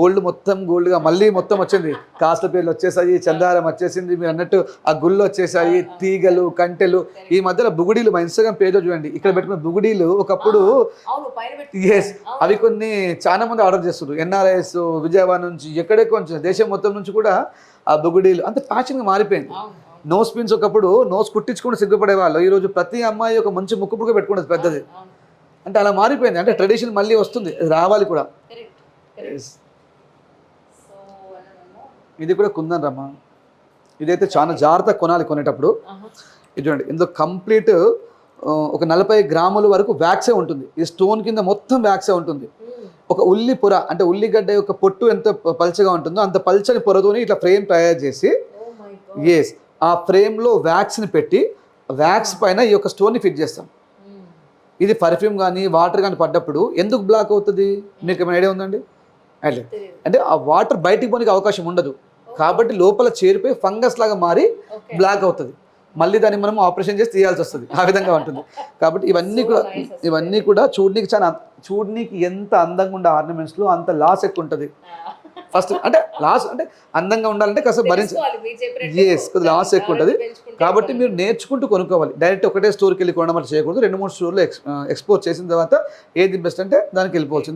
Gold మొత్తం గోల్డ్గా మళ్ళీ మొత్తం వచ్చింది. కాస్త పేర్లు వచ్చేసాయి, చందారం వచ్చేసింది, మీరు అన్నట్టు ఆ గుళ్ళు వచ్చేసాయి, తీగలు కంటెలు. ఈ మధ్యలో బుగుడీలు, మా ఇన్స్టాగ్రామ్ పేజ్ చూడండి, ఇక్కడ పెట్టుకున్న బుగుడీలు ఒకప్పుడు అవి కొన్ని చాలా మంది ఆర్డర్ చేస్తున్నారు. ఎన్ఆర్ఐఎస్ విజయవాడ నుంచి ఎక్కడెక్కడ నుంచి దేశం మొత్తం నుంచి కూడా ఆ బుగుడీలు అంత ఫ్యాషన్గా మారిపోయింది. నోస్ పిన్స్ ఒకప్పుడు నోస్ కుట్టించుకుని సిగ్గుపడే వాళ్ళు, ఈరోజు ప్రతి అమ్మాయి ఒక మంచి ముక్కు పుక్క పెట్టుకున్నది పెద్దది. అంటే అలా మారిపోయింది. అంటే ట్రెడిషన్ మళ్ళీ వస్తుంది, రావాలి కూడా. ఇది కూడా కుందన్ రమ్మ. ఇదైతే చాలా జాగ్రత్తగా కొనాలి కొనేటప్పుడు. ఇది చూడండి, ఇందులో కంప్లీట్ ఒక 40 గ్రాముల వరకు వ్యాక్సే ఉంటుంది. ఈ స్టోన్ కింద మొత్తం వ్యాక్సే ఉంటుంది. ఒక ఉల్లి పొర అంటే ఉల్లిగడ్డ యొక్క పొట్టు ఎంత పల్చగా ఉంటుందో అంత పల్చని పొరతోని ఇట్లా ఫ్రేమ్ తయారు చేసి ఆ ఫ్రేమ్లో వ్యాక్స్ని పెట్టి వ్యాక్స్ పైన ఈ యొక్క స్టోన్ని ఫిట్ చేస్తాం. ఇది పర్ఫ్యూమ్ కానీ వాటర్ కానీ పడ్డప్పుడు ఎందుకు బ్లాక్ అవుతుంది మీకు ఏమైనా ఐడియా ఉందండి? అంటే ఆ వాటర్ బయటికి పోనికి అవకాశం ఉండదు కాబట్టి లోపల చేరిపోయి ఫంగస్ లాగా మారి బ్లాక్ అవుతుంది. మళ్ళీ దాన్ని మనం ఆపరేషన్ చేసి తీయాల్సి వస్తుంది. ఆ విధంగా ఉంటుంది. కాబట్టి ఇవన్నీ కూడా చూడనీకి ఎంత అందంగా ఉండే ఆర్నమెంట్స్లో అంత లాస్ ఎక్కువ ఉంటుంది. ఫస్ట్ అంటే లాస్ అంటే అందంగా ఉండాలంటే కాస్త కొద్దిగా లాస్ ఎక్కువ ఉంటుంది. కాబట్టి మీరు నేర్చుకుంటూ కొనుక్కోవాలి. డైరెక్ట్ ఒకటే స్టోర్కి వెళ్ళి కొనడం చేయకూడదు. 2-3 స్టోర్లు ఎక్స్పోర్ట్ చేసిన తర్వాత ఏది బెస్ట్ అంటే దానికి వెళ్ళిపోవచ్చు.